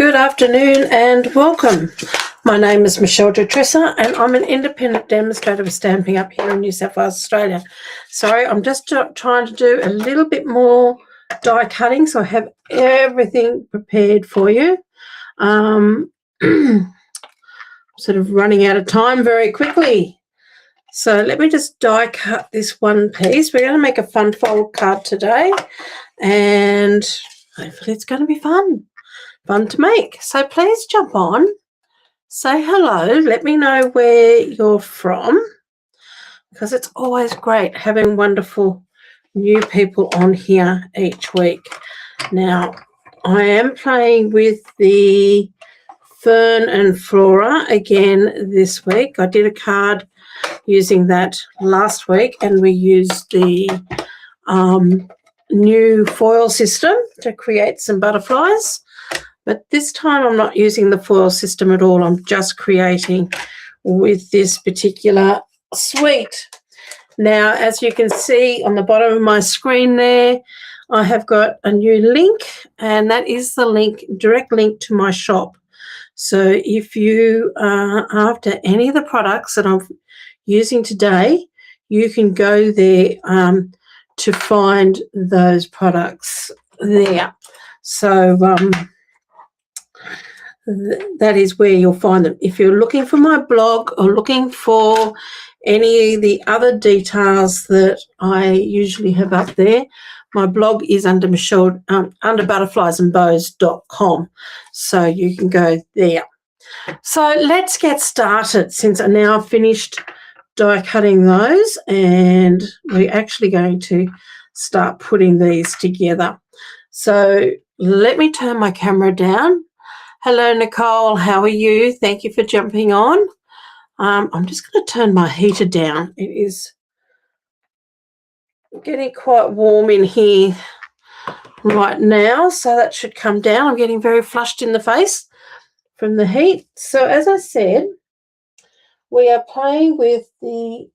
Good afternoon and welcome. My name is Michele Jutrisa and I'm an independent demonstrator of stamping up here in New South Wales, Australia. Sorry, I'm just trying to do a little bit more die cutting, so I have everything prepared for you. Sort of running out of time very quickly. So let me just die cut this one piece. We're going to make a fun fold card today and hopefully it's going to be fun to make. So please jump on, say hello, let me know where you're from, because it's always great having wonderful new people on here each week. Now, I am playing with the Fern and Flora again this week. I did a card using that last week and we used the new foil system to create some butterflies. But this time I'm not using the foil system at all. I'm just creating with this particular suite. Now, as you can see on the bottom of my screen there, I have got a new link, and that is the link, direct link to my shop. So if you are after any of the products that I'm using today, you can go there to find those products there. So that is where you'll find them. If you're looking for my blog or looking for any of the other details that I usually have up there, my blog is under Michele, under butterfliesandbows.com. So you can go there. So let's get started, since I now finished die cutting those, and we're actually going to start putting these together. So let me turn my camera down. Hello, Nicole. How are you? Thank you for jumping on. I'm just going to turn my heater down. It is getting quite warm in here right now, so that should come down. I'm getting very flushed in the face from the heat. So as I said, we are playing with the,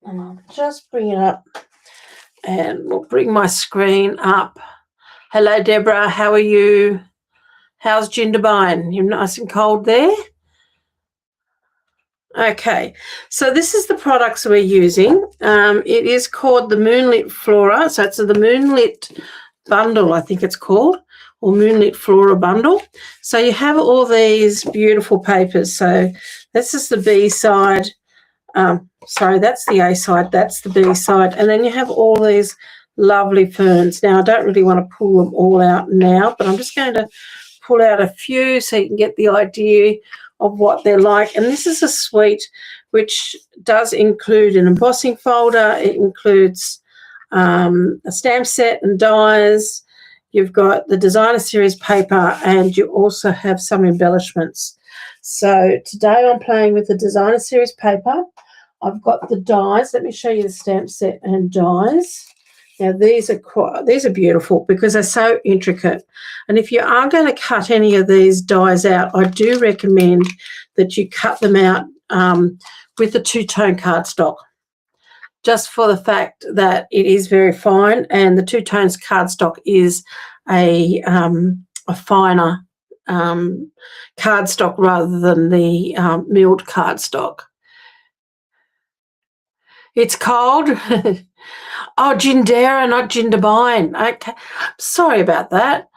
and I'll just bring it up and we'll bring my screen up. Hello, Deborah. How are you? How's Jindabyne? You're nice and cold there? Okay, so this is the products we're using. It is called the Moonlit Flora. So it's the Moonlit Bundle, I think it's called, or Moonlit Flora Bundle. So you have all these beautiful papers. So this is the B side. Sorry, that's the A side. That's the B side. And then you have all these lovely ferns. Now, I don't really want to pull them all out now, but I'm just going to pull out a few so you can get the idea of what they're like. And this is a suite which does include an embossing folder. It includes a stamp set and dies. You've got the designer series paper, and you also have some embellishments. So today I'm playing with the designer series paper. I've got the dies. Let me show you the stamp set and dies. Now these are beautiful because they're so intricate. And if you are going to cut any of these dies out, I do recommend that you cut them out with the two-tone cardstock, just for the fact that it is very fine, and the two-tones cardstock is a finer cardstock rather than the milled cardstock. It's cold. Oh, Jindera, not Jindabyne. Okay, sorry about that.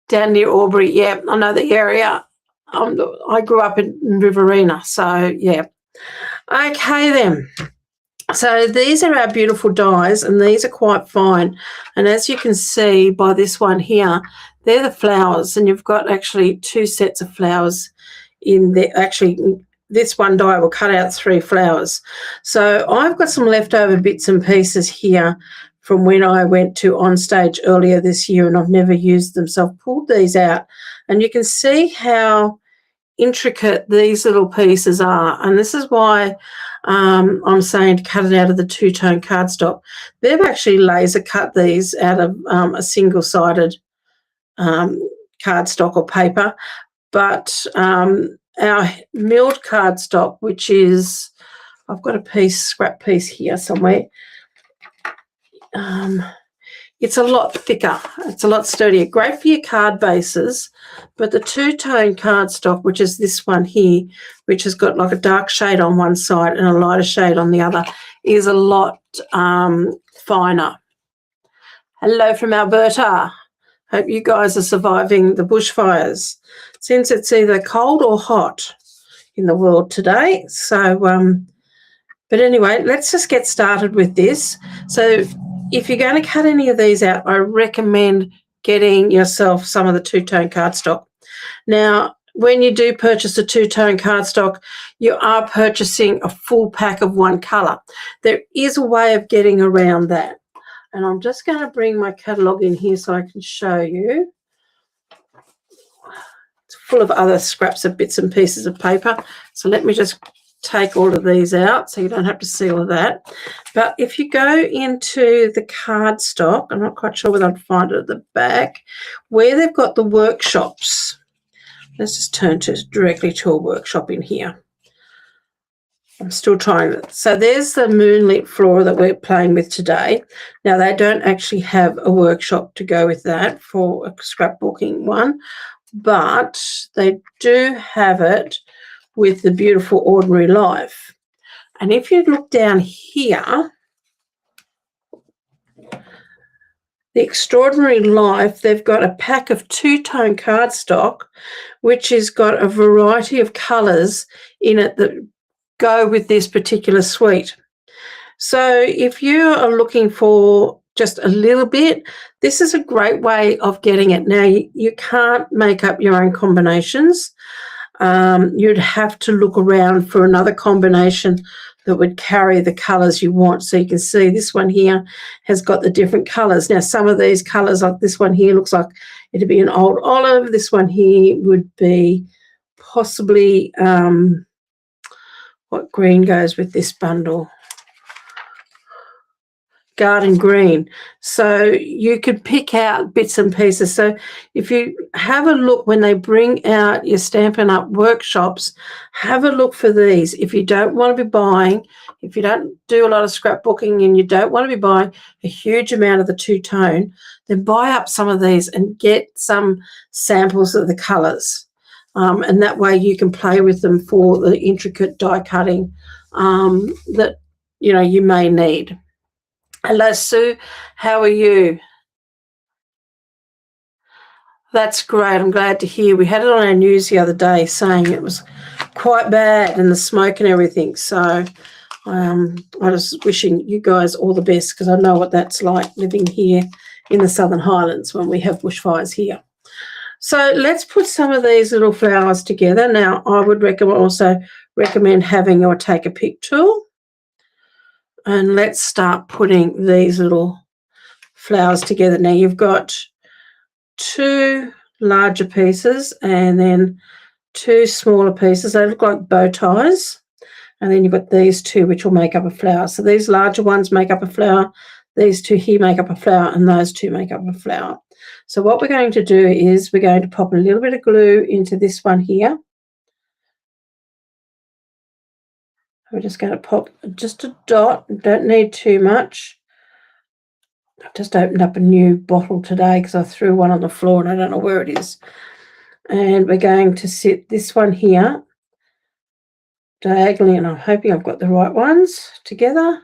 Down near Albury, yeah, I know the area. I grew up in Riverina, so yeah. Okay then. So these are our beautiful dies, and these are quite fine. And as you can see by this one here, they're the flowers, and you've got actually two sets of flowers in there. Actually, this one die will cut out 3 flowers. So I've got some leftover bits and pieces here from when I went to On Stage earlier this year, and I've never used them. So I've pulled these out, and you can see how intricate these little pieces are. And this is why I'm saying to cut it out of the two-tone cardstock. They've actually laser cut these out of a single-sided cardstock or paper. But our milled cardstock, which is, I've got a scrap piece here somewhere, it's a lot thicker. It's a lot sturdier. Great for your card bases, but the two-tone cardstock, which is this one here, which has got like a dark shade on one side and a lighter shade on the other, is a lot finer. Hello from Alberta. Hope you guys are surviving the bushfires, since it's either cold or hot in the world today. So, but anyway, let's just get started with this. So if you're going to cut any of these out, I recommend getting yourself some of the two-tone cardstock. Now, when you do purchase a two-tone cardstock, you are purchasing a full pack of one colour. There is a way of getting around that. And I'm just going to bring my catalogue in here so I can show you. It's full of other scraps of bits and pieces of paper. So let me just take all of these out so you don't have to see all of that. But if you go into the cardstock, I'm not quite sure whether I'd find it at the back, where they've got the workshops. Let's just turn directly to a workshop in here. I'm still trying it. So there's the Moonlit Flora that we're playing with today. Now, they don't actually have a workshop to go with that for a scrapbooking one, but they do have it with the Beautiful Ordinary Life. And if you look down here, the Extraordinary Life, they've got a pack of two-tone cardstock, which has got a variety of colours in it that go with this particular suite. So if you are looking for just a little bit, this is a great way of getting it. Now, you can't make up your own combinations. You'd have to look around for another combination that would carry the colours you want. So you can see this one here has got the different colours. Now, some of these colours, like this one here, looks like it'd be an old olive. This one here would be possibly... what green goes with this bundle? Garden green. So you could pick out bits and pieces. So if you have a look when they bring out your Stampin' Up workshops, have a look for these. If you don't want to be buying, if you don't do a lot of scrapbooking and you don't want to be buying a huge amount of the two-tone, then buy up some of these and get some samples of the colours. And that way you can play with them for the intricate die cutting that, you know, you may need. Hello, Sue. How are you? That's great. I'm glad to hear. We had it on our news the other day saying it was quite bad and the smoke and everything. So I was wishing you guys all the best, because I know what that's like living here in the Southern Highlands when we have bushfires here. So let's put some of these little flowers together. Now, I would also recommend having your take a pick tool. And let's start putting these little flowers together. Now, you've got two larger pieces and then two smaller pieces. They look like bow ties. And then you've got these two, which will make up a flower. So these larger ones make up a flower. These two here make up a flower, and those two make up a flower. So what we're going to do is we're going to pop a little bit of glue into this one here. We're just going to pop just a dot. Don't need too much. I've just opened up a new bottle today because I threw one on the floor and I don't know where it is. And we're going to sit this one here diagonally, and I'm hoping I've got the right ones together.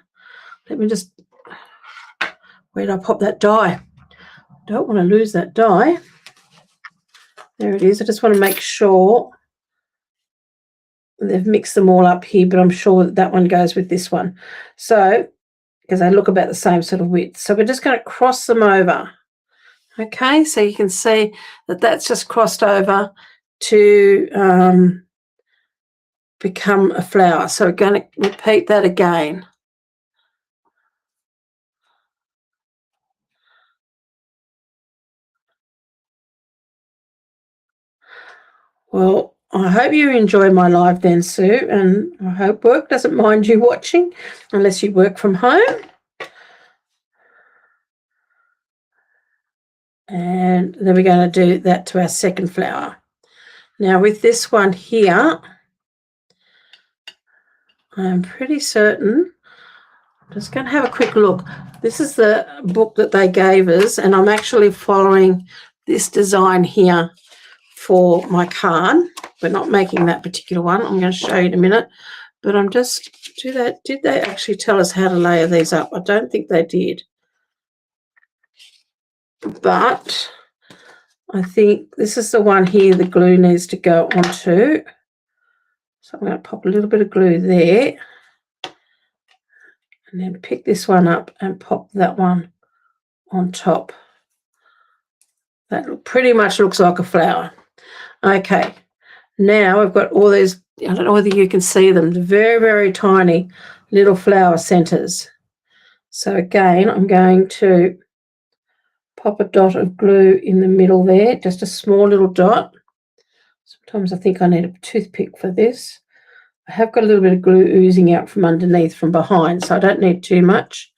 Let me just... Where did I pop that die? Don't want to lose that die. There it is. I just want to make sure they've mixed them all up here, but I'm sure that that one goes with this one. So, because they look about the same sort of width. So we're just going to cross them over. Okay, so you can see that that's just crossed over to become a flower. So we're going to repeat that again. Well, I hope you enjoy my live then, Sue, and I hope work doesn't mind you watching unless you work from home. And then we're going to do that to our second flower. Now with this one here, I'm pretty certain Just going to have a quick look. This is the book that they gave us, and I'm actually following this design here for my card. We're not making that particular one. I'm going to show you in a minute. But I'm just, did they actually tell us how to layer these up? I don't think they did. But I think this is the one here the glue needs to go onto. So I'm going to pop a little bit of glue there. And then pick this one up and pop that one on top. That pretty much looks like a flower. Okay, now we've got all these, I don't know whether you can see them, the very, very tiny little flower centers. So again, I'm going to pop a dot of glue in the middle there, just a small little dot. Sometimes I think I need a toothpick for this. I have got a little bit of glue oozing out from underneath, from behind, so I don't need too much.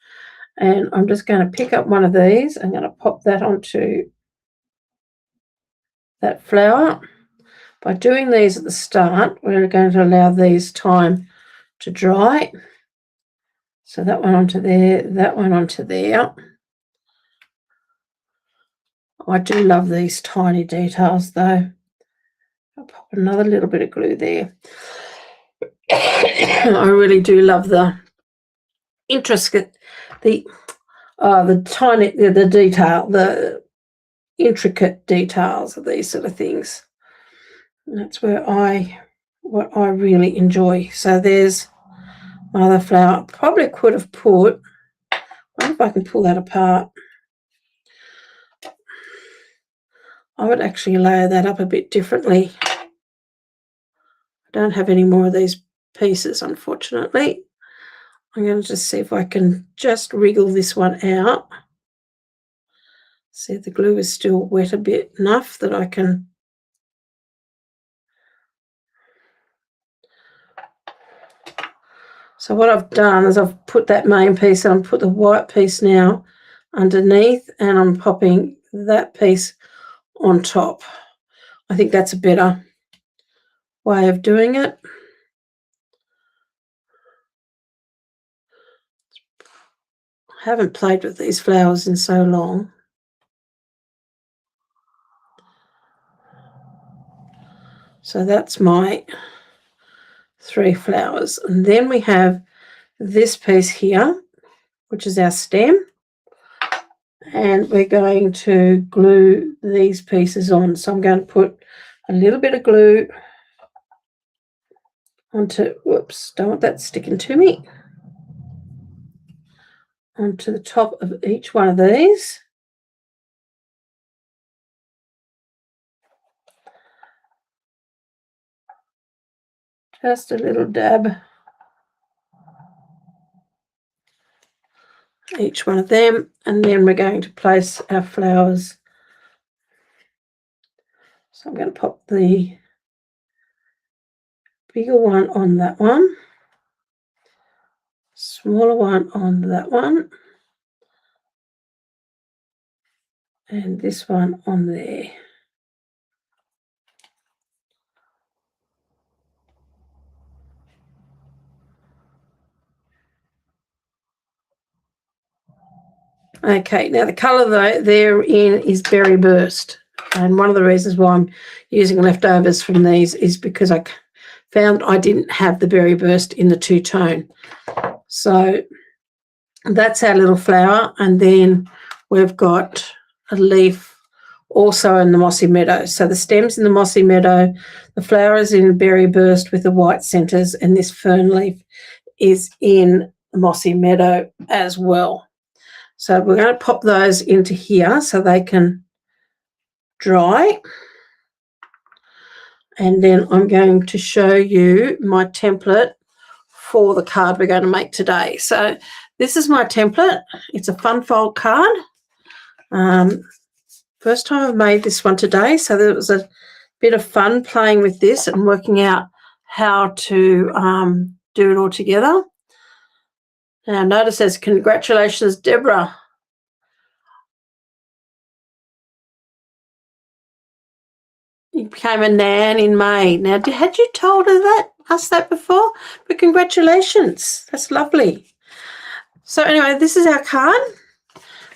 And I'm just going to pick up one of these. I'm going to pop that onto that flower. By doing these at the start, we're going to allow these time to dry. So that one onto there, that one onto there. I do love these tiny details though. I'll pop another little bit of glue there. I really do love the intricate, the detail, the intricate details of these sort of things. And that's what I really enjoy. So there's my other flower. Probably could have put, I wonder if I can pull that apart. I would actually layer that up a bit differently. I don't have any more of these pieces, unfortunately. I'm going to just see if I can just wriggle this one out. See if the glue is still wet a bit enough that I can. So what I've done is I've put that main piece and I've put the white piece now underneath, and I'm popping that piece on top. I think that's a better way of doing it. I haven't played with these flowers in so long. So that's my 3 flowers. And then we have this piece here, which is our stem. And we're going to glue these pieces on. So I'm going to put a little bit of glue onto, whoops, don't want that sticking to me, onto the top of each one of these. Just a little dab. Each one of them, and then we're going to place our flowers. So I'm going to pop the bigger one on that one, smaller one on that one, and this one on there. Okay, now the colour they're in is Berry Burst, and one of the reasons why I'm using leftovers from these is because I found I didn't have the Berry Burst in the two-tone. So that's our little flower, and then we've got a leaf also in the Mossy Meadow. So the stem's in the Mossy Meadow, the flower is in Berry Burst with the white centres, and this fern leaf is in the Mossy Meadow as well. So we're going to pop those into here so they can dry. And then I'm going to show you my template for the card we're going to make today. So this is my template. It's a fun fold card. First time I've made this one today, so there was a bit of fun playing with this and working out how to do it all together. Now notice it says, congratulations, Deborah. You became a nan in May. Now, had you told her us that before? But congratulations. That's lovely. So anyway, this is our card.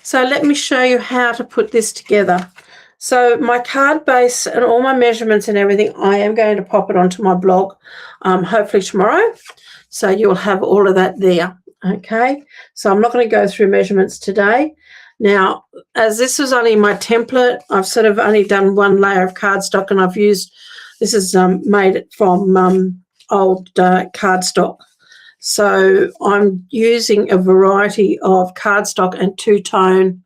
So let me show you how to put this together. So my card base and all my measurements and everything, I am going to pop it onto my blog, hopefully tomorrow. So you'll have all of that there, okay? So I'm not going to go through measurements today. Now, as this was only my template, I've sort of only done one layer of cardstock, and I've used, this is made from old cardstock. So I'm using a variety of cardstock and two-tone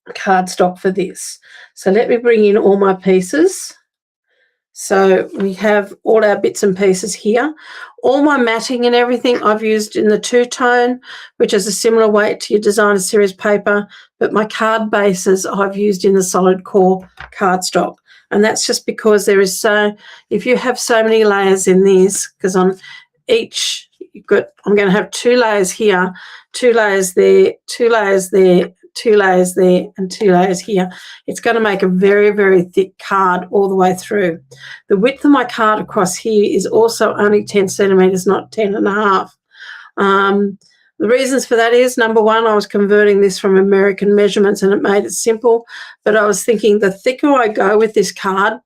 cardstock for this. So let me bring in all my pieces. So we have all our bits and pieces here. All my matting and everything I've used in the two-tone, which is a similar weight to your designer series paper, but my card bases I've used in the solid core cardstock. And that's just because there is if you have so many layers in these, because on each, I'm going to have 2 layers here, 2 layers there, 2 layers there, 2 layers there, and 2 layers here. It's going to make a very, very thick card all the way through. The width of my card across here is also only 10 centimetres, not 10.5. The reasons for that is, number one, I was converting this from American measurements and it made it simple, but I was thinking the thicker I go with this card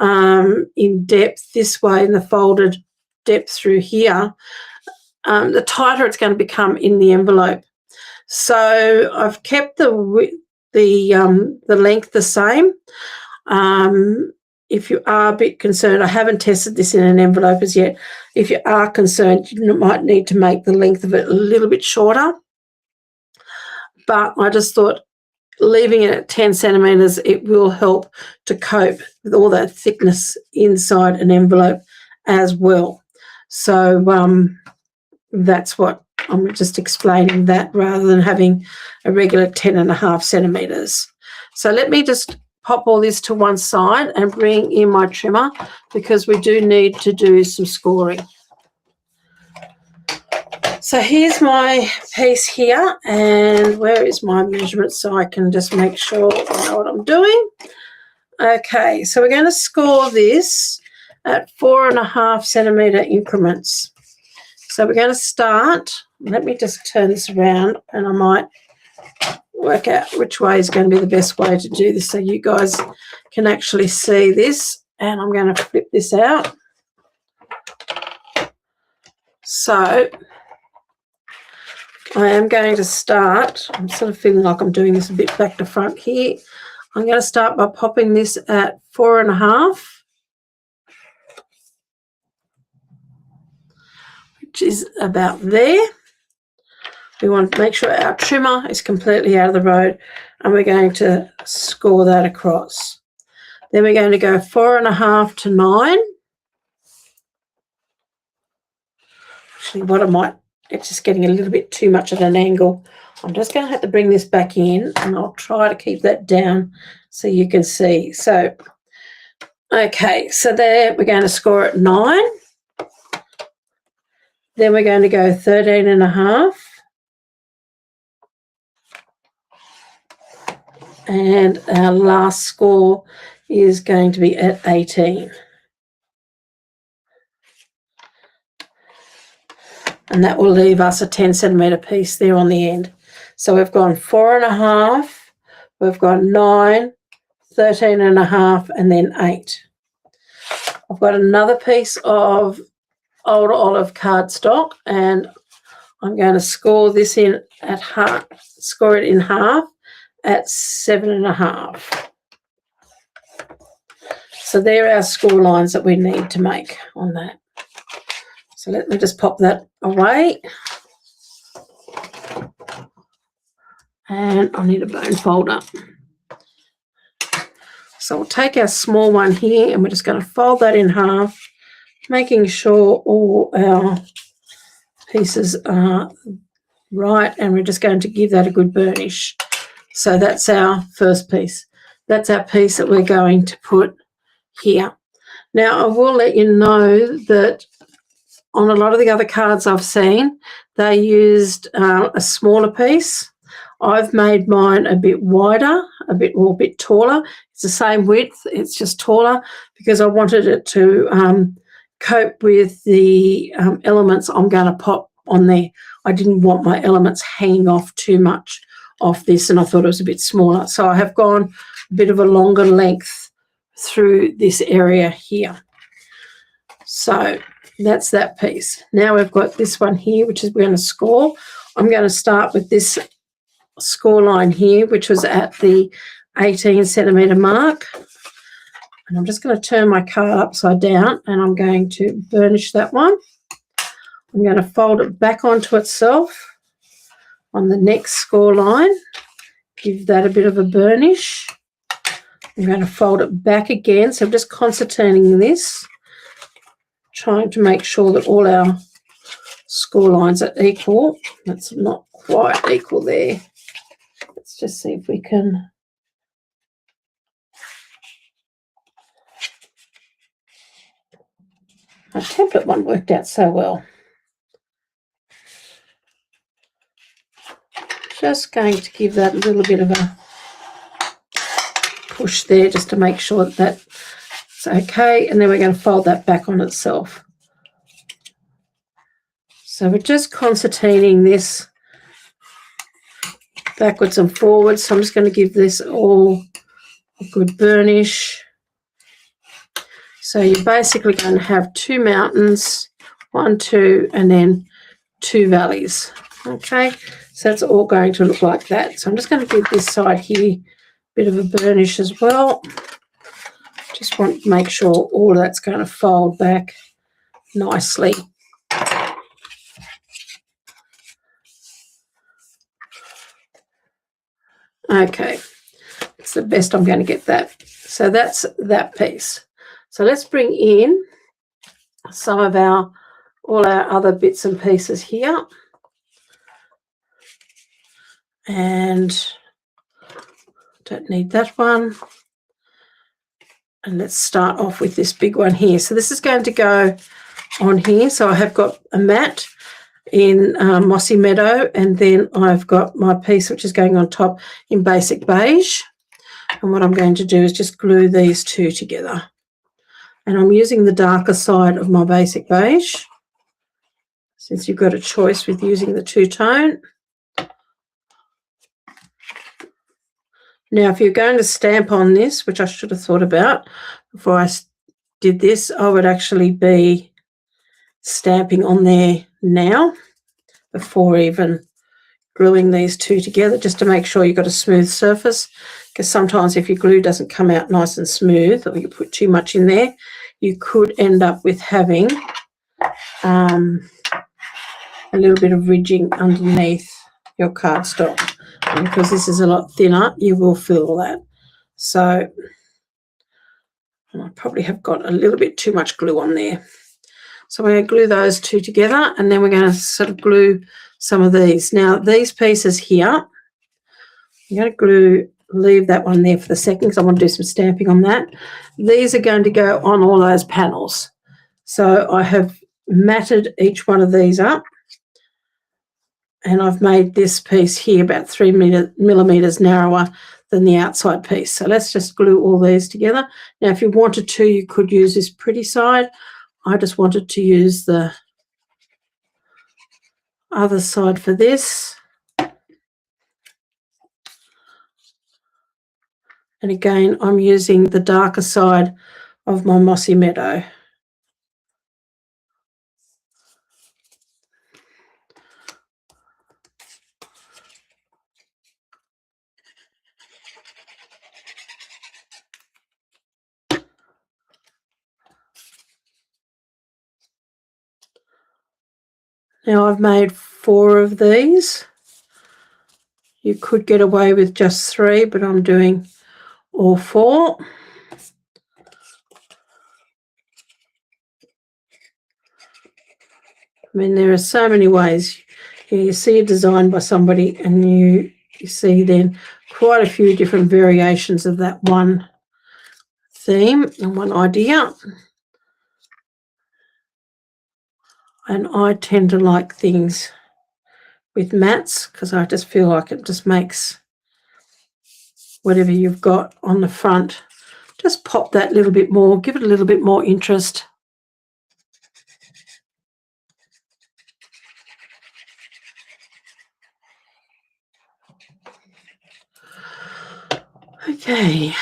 in depth this way, in the folded depth through here, the tighter it's going to become in the envelope. So I've kept the length the same. If you are a bit concerned, I haven't tested this in an envelope as yet. If you are concerned, you might need to make the length of it a little bit shorter. But I just thought leaving it at 10 centimetres, it will help to cope with all that thickness inside an envelope as well. So that's what I'm just explaining, that rather than having a regular 10.5 centimetres. So let me just pop all this to one side and bring in my trimmer, because we do need to do some scoring. So here's my piece here, and where is my measurement so I can just make sure I know what I'm doing. Okay, so we're going to score this at 4.5 centimetre increments. So we're going to start, let me just turn this around and I might work out which way is going to be the best way to do this so you guys can actually see this. And I'm going to flip this out. So I am going to start, I'm sort of feeling like I'm doing this a bit back to front here. I'm going to start by popping this at 4.5. Which is about there. We want to make sure our trimmer is completely out of the road, and we're going to score that across. Then we're going to go 4.5 to 9. Actually, it's just getting a little bit too much at an angle. I'm just going to have to bring this back in, and I'll try to keep that down so you can see. So, okay, so there we're going to score at 9. Then we're going to go 13.5. And our last score is going to be at 18. And that will leave us a 10 centimetre piece there on the end. So we've gone 4.5, we've got 9, 13.5, and then 8. I've got another piece of old olive cardstock, and I'm going to score this in at half, score it in half at 7.5. So there are our score lines that we need to make on that. So let me just pop that away. And I need a bone folder. So we'll take our small one here and we're just going to fold that in half, making sure all our pieces are right, and we're just going to give that a good burnish. So that's our first piece. That's our piece that we're going to put here. Now, I will let you know that on a lot of the other cards I've seen, they used a smaller piece. I've made mine a bit wider, a bit taller. It's the same width, it's just taller, because I wanted it to cope with the elements I'm going to pop on there. I didn't want my elements hanging off too much off this, and I thought it was a bit smaller. So I have gone a bit of a longer length through this area here. So that's that piece. Now we've got this one here, which is we're going to score. I'm going to start with this score line here, which was at the 18 centimetre mark. And I'm just going to turn my card upside down, and I'm going to burnish that one. I'm going to fold it back onto itself on the next score line, give that a bit of a burnish. I'm going to fold it back again. So I'm just concertinating this, trying to make sure that all our score lines are equal. That's not quite equal there. Let's just see if we can. Our template one worked out so well. Just going to give that a little bit of a push there just to make sure that that's okay, and then we're going to fold that back on itself. So we're just concertinating this backwards and forwards. So I'm just going to give this all a good burnish. So you're basically going to have two mountains, 1, 2, and then 2 valleys. Okay, so it's all going to look like that. So I'm just going to give this side here a bit of a burnish as well. Just want to make sure all of that's going to fold back nicely. Okay, it's the best I'm going to get that. So that's that piece. So let's bring in some of all our other bits and pieces here. And don't need that one. And let's start off with this big one here. So this is going to go on here. So I have got a mat in Mossy Meadow, and then I've got my piece which is going on top in Basic Beige. And what I'm going to do is just glue these two together. And I'm using the darker side of my Basic Beige, since you've got a choice with using the two-tone. Now, if you're going to stamp on this, which I should have thought about before I did this, I would actually be stamping on there now before even gluing these two together, just to make sure you've got a smooth surface, because sometimes if your glue doesn't come out nice and smooth, or you put too much in there, you could end up with having a little bit of ridging underneath your cardstock. And because this is a lot thinner, you will feel that. So I probably have got a little bit too much glue on there. So we're going to glue those two together, and then we're going to sort of glue some of these. Now, these pieces here, I'm going to leave that one there for the second because I want to do some stamping on that. These are going to go on all those panels. So I have matted each one of these up, and I've made this piece here about 3 millimeters narrower than the outside piece. So let's just glue all these together. Now, if you wanted to, you could use this pretty side. I just wanted to use the other side for this. And again, I'm using the darker side of my Mossy Meadow. Now I've made 4 of these. You could get away with just 3, but I'm doing all 4. I mean, there are so many ways. You see a design by somebody, and you see then quite a few different variations of that one theme and one idea. And I tend to like things with mats because I just feel like it just makes whatever you've got on the front, just pop that little bit more, give it a little bit more interest. Okay.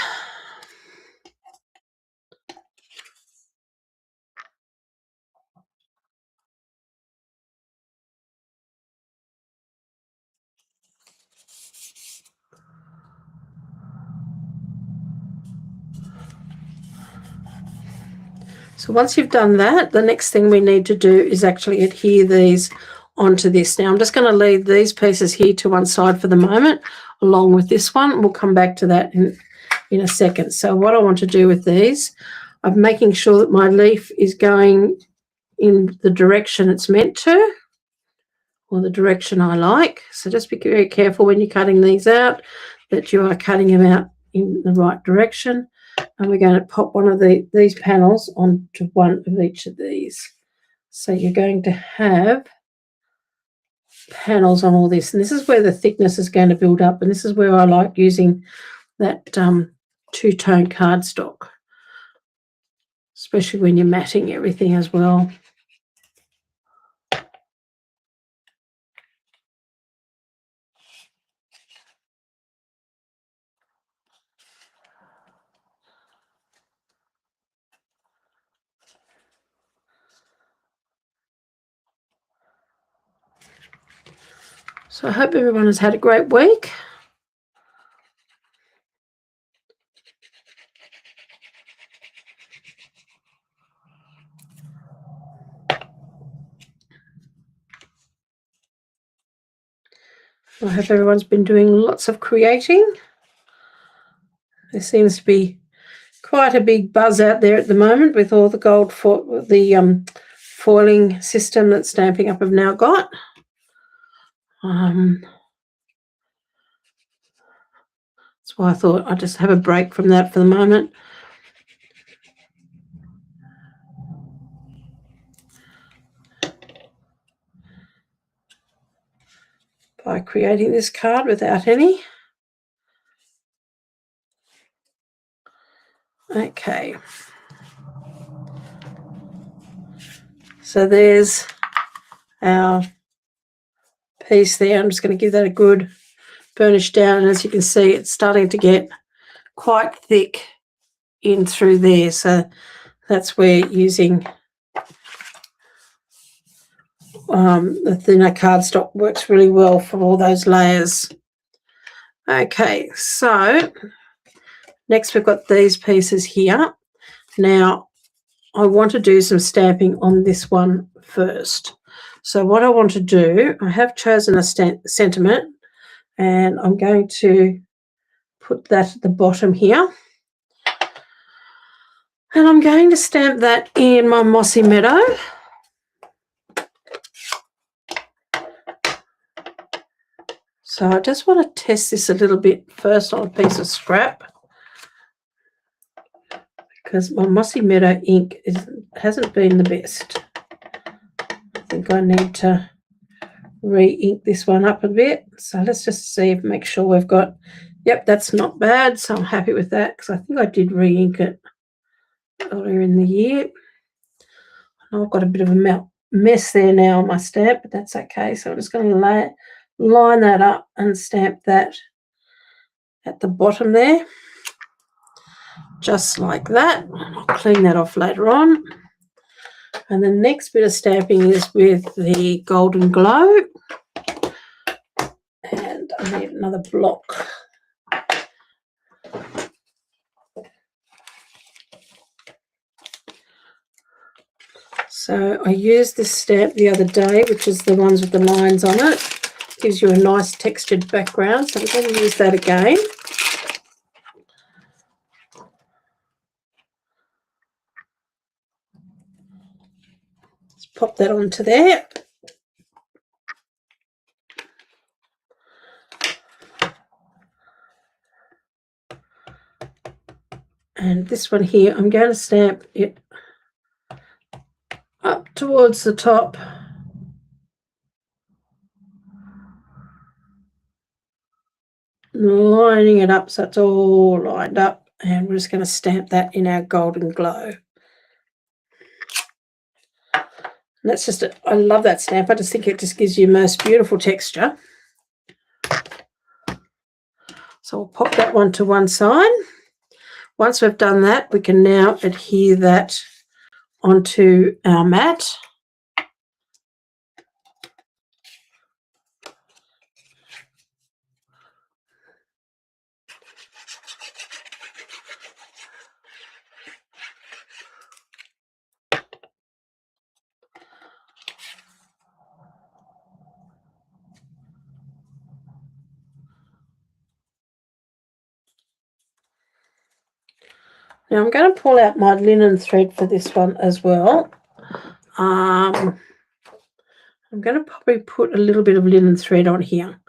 So once you've done that, the next thing we need to do is actually adhere these onto this. Now I'm just going to leave these pieces here to one side for the moment, along with this one. We'll come back to that in a second. So what I want to do with these, I'm making sure that my leaf is going in the direction it's meant to, or the direction I like. So just be very careful when you're cutting these out that you are cutting them out in the right direction. And we're going to pop one of these panels onto one of each of these. So you're going to have panels on all this, and this is where the thickness is going to build up, and this is where I like using that two-tone cardstock, especially when you're matting everything as well. So I hope everyone has had a great week. I hope everyone's been doing lots of creating. There seems to be quite a big buzz out there at the moment with all the gold for the foiling system that Stampin' Up! Have now got. That's why I thought I'd just have a break from that for the moment. By creating this card without any. Okay. So there's our piece there. I'm just going to give that a good burnish down. And as you can see, it's starting to get quite thick in through there. So that's where using the thinner cardstock works really well for all those layers. Okay, so next we've got these pieces here. Now I want to do some stamping on this one first. So what I want to do, I have chosen a sentiment, and I'm going to put that at the bottom here. And I'm going to stamp that in my Mossy Meadow. So I just want to test this a little bit first on a piece of scrap, because my Mossy Meadow ink hasn't been the best. I think I need to re-ink this one up a bit. So let's just see, make sure we've got, yep, that's not bad. So I'm happy with that, because I think I did re-ink it earlier in the year. I've got a bit of a mess there now on my stamp, but that's okay. So I'm just going to line that up and stamp that at the bottom there, just like that. I'll clean that off later on. And the next bit of stamping is with the Golden Glow, and I need another block. So I used this stamp the other day, which is the ones with the lines on it. Gives you a nice textured background, so I'm going to use that again. Let's pop that onto there. And this one here, I'm going to stamp it up towards the top. Lining it up so it's all lined up, and we're just going to stamp that in our Golden Glow. And that's just it. I love that stamp. I just think it just gives you most beautiful texture. So we'll pop that one to one side. Once we've done that, we can now adhere that onto our mat. Now I'm going to pull out my linen thread for this one as well. I'm going to probably put a little bit of linen thread on here,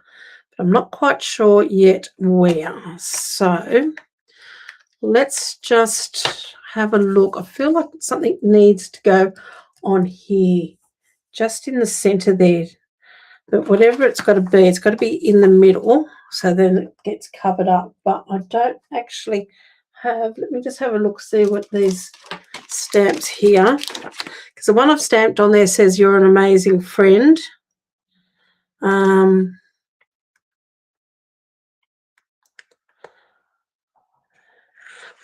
but I'm not quite sure yet where. So let's just have a look. I feel like something needs to go on here, just in the center there. But whatever it's got to be in the middle, so then it gets covered up. But I don't actually have, let me just have a look, see what these stamps here, because the one I've stamped on there says you're an amazing friend.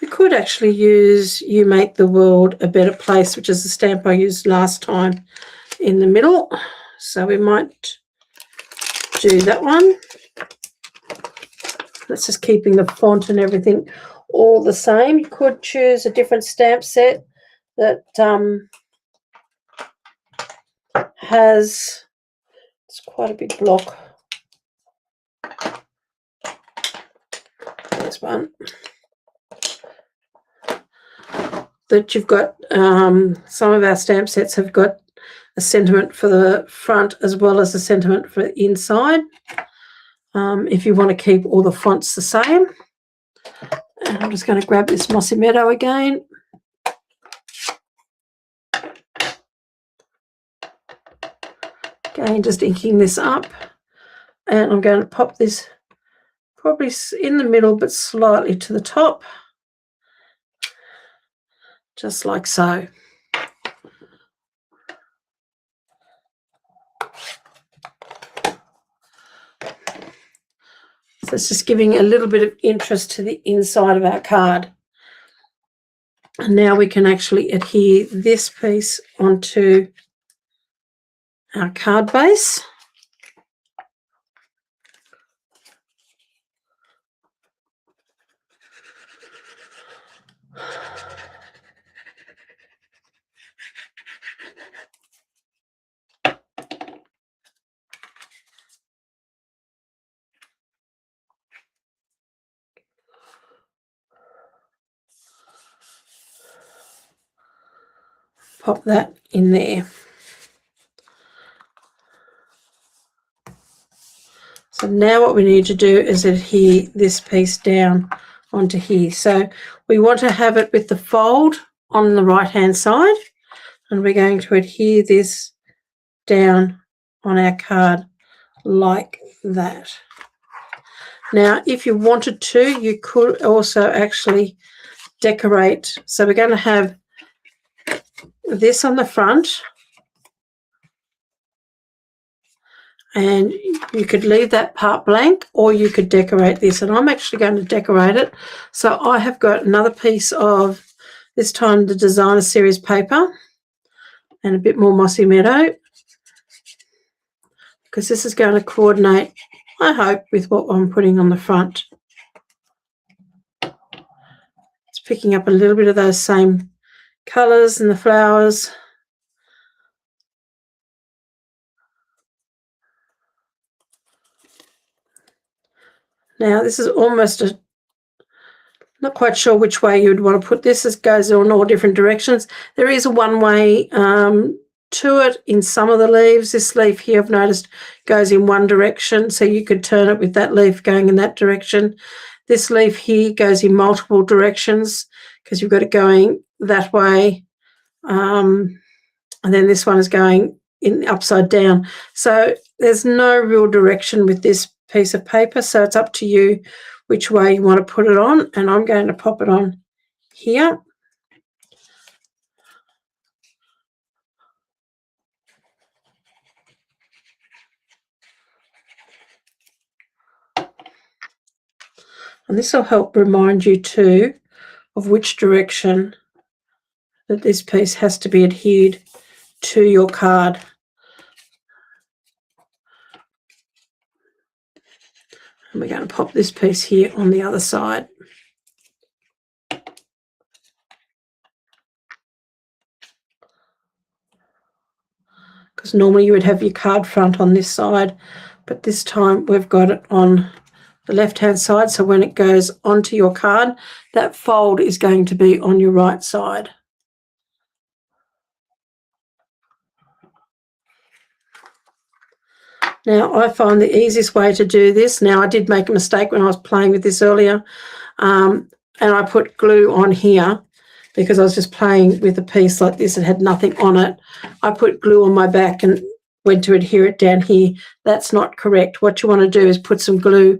We could actually use You Make the World a Better Place, which is the stamp I used last time, in the middle. So we might do that one. That's just keeping the font and everything all the same. You could choose a different stamp set that has, it's quite a big block. This one. That you've got, some of our stamp sets have got a sentiment for the front as well as a sentiment for the inside. If you want to keep all the fonts the same. And I'm just going to grab this Mossy Meadow again. Again, just inking this up. And I'm going to pop this probably in the middle but slightly to the top. Just like so. So it's just giving a little bit of interest to the inside of our card. And now we can actually adhere this piece onto our card base. Pop that in there. So now what we need to do is adhere this piece down onto here. So we want to have it with the fold on the right hand side, and we're going to adhere this down on our card like that. Now if you wanted to, you could also actually decorate. So we're going to have this on the front, and you could leave that part blank or you could decorate this, and I'm actually going to decorate it. So I have got another piece of, this time, the Designer Series paper and a bit more Mossy Meadow, because this is going to coordinate, I hope, with what I'm putting on the front. It's picking up a little bit of those same colours and the flowers. Now this is almost a, not quite sure which way you would want to put this. This goes in all different directions. There is a one-way to it in some of the leaves. This leaf here, I've noticed, goes in one direction, so you could turn it with that leaf going in that direction. This leaf here goes in multiple directions because you've got it going that way, and then this one is going in upside down. So there's no real direction with this piece of paper, so it's up to you which way you want to put it on, and I'm going to pop it on here. And this will help remind you too of which direction that this piece has to be adhered to your card. And we're going to pop this piece here on the other side. Because normally you would have your card front on this side, but this time we've got it on the left-hand side, so when it goes onto your card, that fold is going to be on your right side. Now, I find the easiest way to do this, now I did make a mistake when I was playing with this earlier, and I put glue on here because I was just playing with a piece like this and had nothing on it. I put glue on my back and went to adhere it down here. That's not correct. What you want to do is put some glue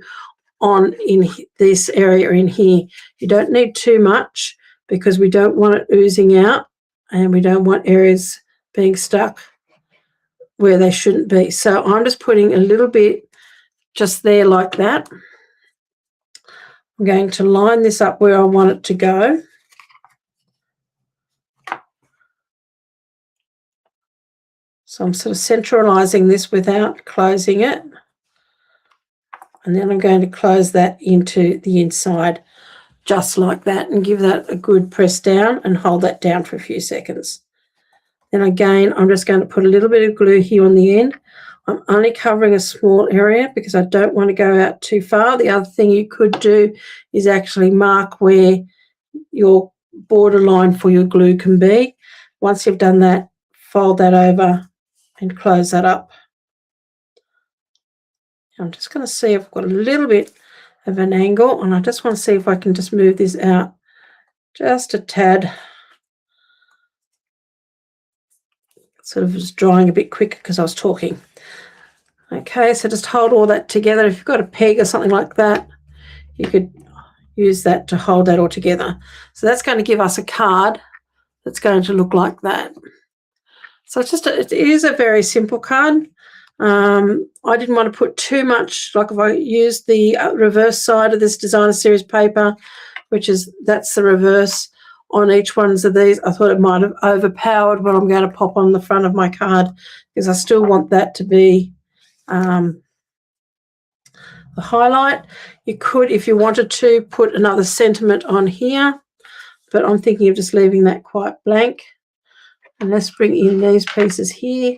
on in this area in here. You don't need too much because we don't want it oozing out and we don't want areas being stuck where they shouldn't be. So I'm just putting a little bit just there like that. I'm going to line this up where I want it to go. So I'm sort of centralising this without closing it. And then I'm going to close that into the inside just like that and give that a good press down and hold that down for a few seconds. Then again, I'm just going to put a little bit of glue here on the end. I'm only covering a small area because I don't want to go out too far. The other thing you could do is actually mark where your borderline for your glue can be. Once you've done that, fold that over and close that up. I'm just going to see if I've got a little bit of an angle, and I just want to see if I can just move this out just a tad. Sort of was drying a bit quicker because I was talking. Okay, so just hold all that together. If you've got a peg or something like that, you could use that to hold that all together. So that's going to give us a card that's going to look like that. So it's just it is a very simple card. I didn't want to put too much, like if I used the reverse side of this designer series paper, that's the reverse on each one of these, I thought it might have overpowered what I'm going to pop on the front of my card because I still want that to be the highlight. You could, if you wanted to, put another sentiment on here, but I'm thinking of just leaving that quite blank. And let's bring in these pieces here.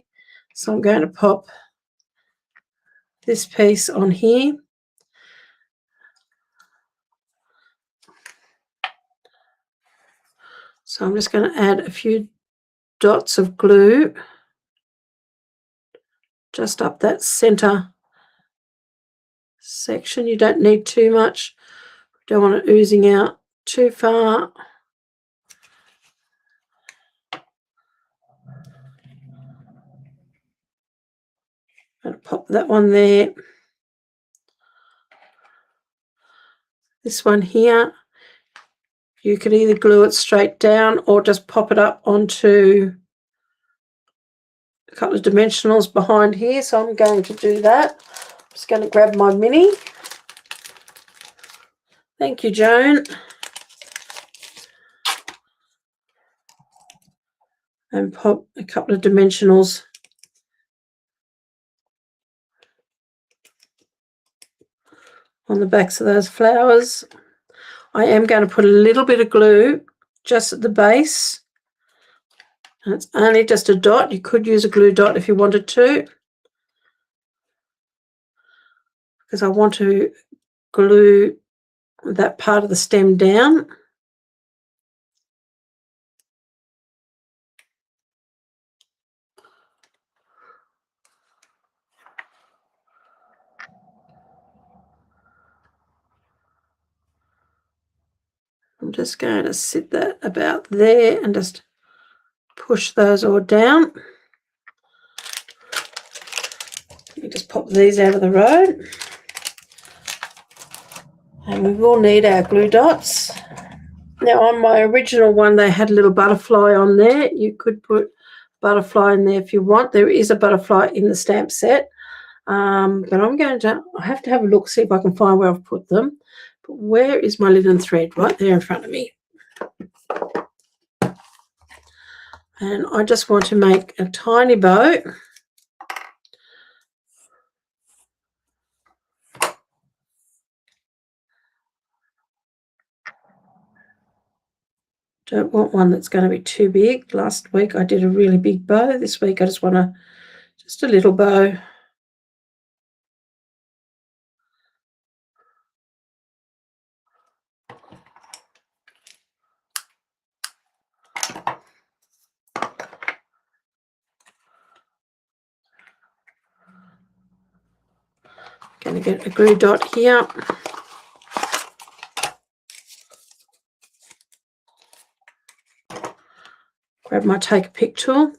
So I'm going to pop this piece on here. So I'm just going to add a few dots of glue just up that center section. You don't need too much. Don't want it oozing out too far. I'm going to pop that one there. This one here, you could either glue it straight down or just pop it up onto a couple of dimensionals behind here. So I'm going to do that. I'm just going to grab my mini. Thank you, Joan. And pop a couple of dimensionals on the backs of those flowers. I am going to put a little bit of glue just at the base. And it's only just a dot. You could use a glue dot if you wanted to, because I want to glue that part of the stem down. I'm just going to sit that about there and just push those all down. You just pop these out of the road. And we will need our glue dots. Now on my original one, they had a little butterfly on there. You could put butterfly in there if you want. There is a butterfly in the stamp set. But I have to have a look, see if I can find where I've put them. But where is my linen thread? Right there in front of me. And I just want to make a tiny bow. Don't want one that's going to be too big. Last week I did a really big bow. This week I just want just a little bow. Going to get a glue dot here. Grab my take a pick tool.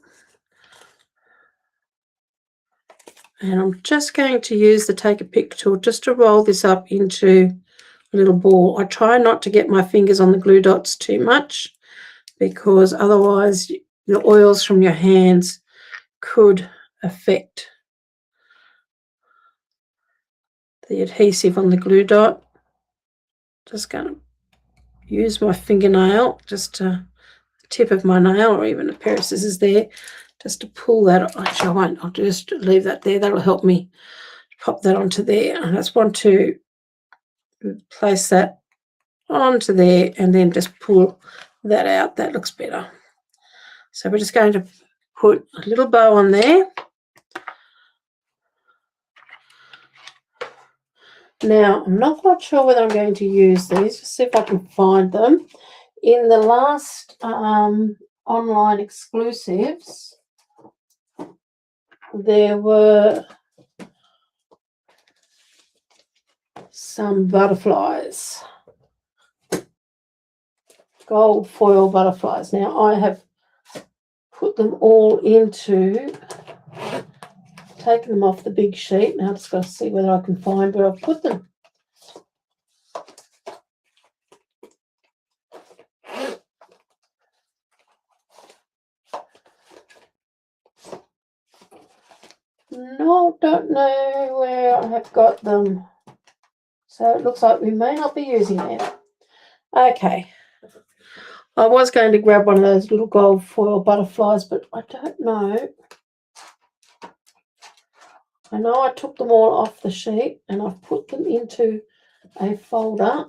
And I'm just going to use the take a pick tool just to roll this up into a little ball. I try not to get my fingers on the glue dots too much because otherwise the oils from your hands could affect the adhesive on the glue dot. Just going to use my fingernail, just the tip of my nail or even a pair of scissors there, just to pull that. Actually, I won't. I'll just leave that there. That'll help me pop that onto there. And I just want to place that onto there and then just pull that out. That looks better. So we're just going to put a little bow on there. Now, I'm not quite sure whether I'm going to use these. Just see if I can find them. In the last online exclusives, there were some butterflies, gold foil butterflies. Now, I have put them all into, taken them off the big sheet. Now I've just got to see whether I can find where I've put them. No, don't know where I have got them. So it looks like we may not be using it. Okay. I was going to grab one of those little gold foil butterflies, but I don't know. I know I took them all off the sheet and I've put them into a folder,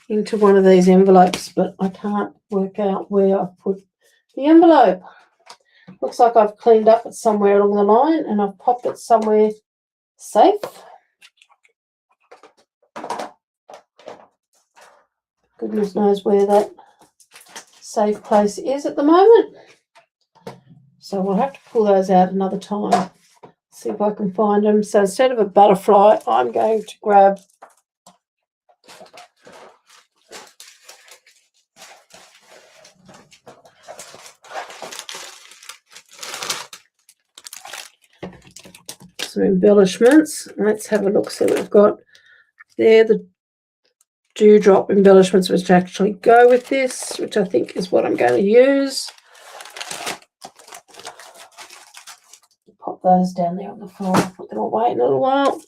into one of these envelopes, but I can't work out where I've put the envelope. Looks like I've cleaned up it somewhere along the line and I've popped it somewhere safe. Goodness knows where that safe place is at the moment. So we'll have to pull those out another time. See if I can find them. So instead of a butterfly, I'm going to grab some embellishments. Let's have a look. See what we've got there. The dewdrop embellishments which actually go with this, which I think is what I'm going to use. Pop those down there on the floor. Put them away in a little while.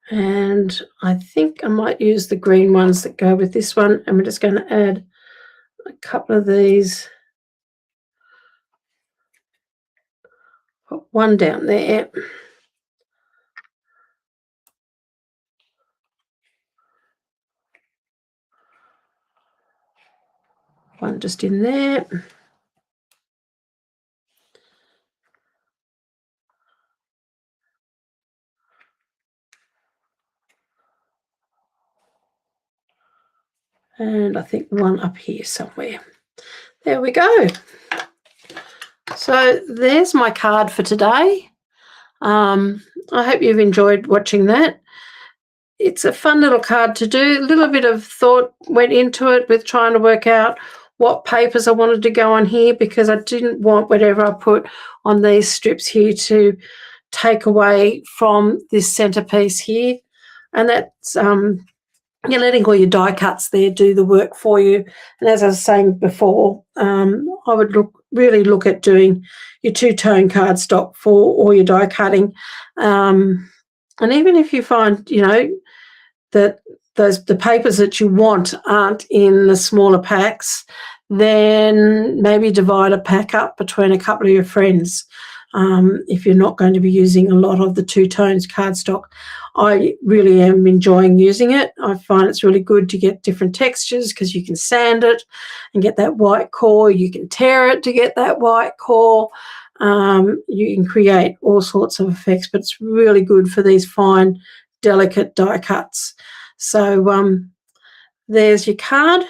And I think I might use the green ones that go with this one. And we're just going to add a couple of these. Put one down there. One just in there. And I think one up here somewhere. There we go. So there's my card for today. I hope you've enjoyed watching that. It's a fun little card to do. A little bit of thought went into it with trying to work out what papers I wanted to go on here, because I didn't want whatever I put on these strips here to take away from this centerpiece here. And that's you're letting all your die cuts there do the work for you. And as I was saying before, I would really look at doing your two-tone cardstock for all your die cutting. And even if you find, that the papers that you want aren't in the smaller packs, then maybe divide a pack up between a couple of your friends. If you're not going to be using a lot of the two-tones cardstock. I really am enjoying using it. I find it's really good to get different textures because you can sand it and get that white core. You can tear it to get that white core. You can create all sorts of effects, but it's really good for these fine, delicate die cuts. So there's your card.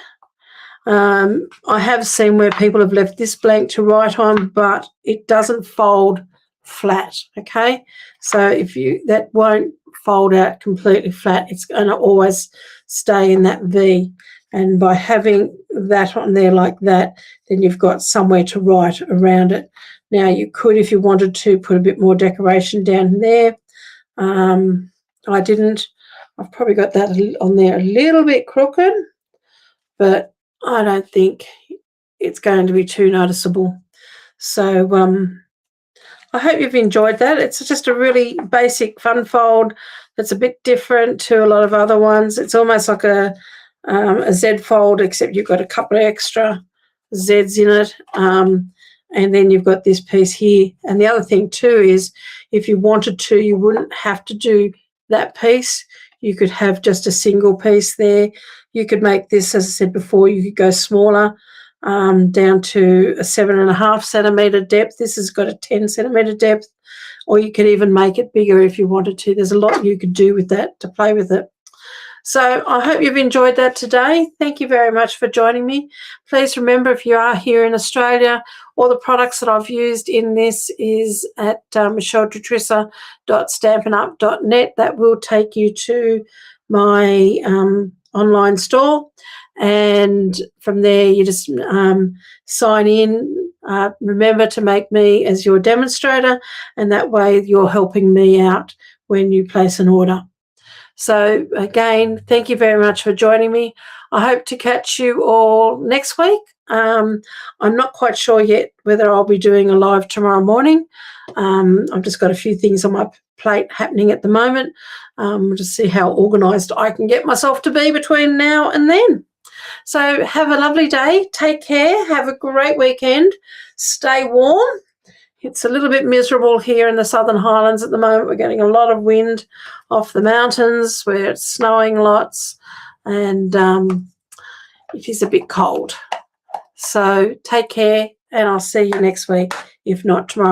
I have seen where people have left this blank to write on, but it doesn't fold flat, okay? So that won't fold out completely flat. It's going to always stay in that V. And by having that on there like that, then you've got somewhere to write around it. Now, you could, if you wanted to, put a bit more decoration down there. I didn't. I've probably got that on there a little bit crooked, but I don't think it's going to be too noticeable. So I hope you've enjoyed that. It's just a really basic fun fold that's a bit different to a lot of other ones. It's almost like a Z fold, except you've got a couple of extra Zs in it. And then you've got this piece here. And the other thing too is if you wanted to, you wouldn't have to do that piece. You could have just a single piece there. You could make this, as I said before, you could go smaller, down to a 7.5 centimetre depth. This has got a 10 centimetre depth, or you could even make it bigger if you wanted to. There's a lot you could do with that to play with it. So I hope you've enjoyed that today. Thank you very much for joining me. Please remember, if you are here in Australia, all the products that I've used in this is at michele.jutrisa.stampinup.net. That will take you to my online store. And from there, you just sign in. Remember to make me as your demonstrator, and that way you're helping me out when you place an order. So again, thank you very much for joining me. I hope to catch you all next week. I'm not quite sure yet whether I'll be doing a live tomorrow morning. I've just got a few things on my plate happening at the moment. We'll just see how organised I can get myself to be between now and then. So have a lovely day. Take care. Have a great weekend. Stay warm. It's a little bit miserable here in the Southern Highlands at the moment. We're getting a lot of wind off the mountains where it's snowing lots, and it is a bit cold. So take care, and I'll see you next week, if not tomorrow.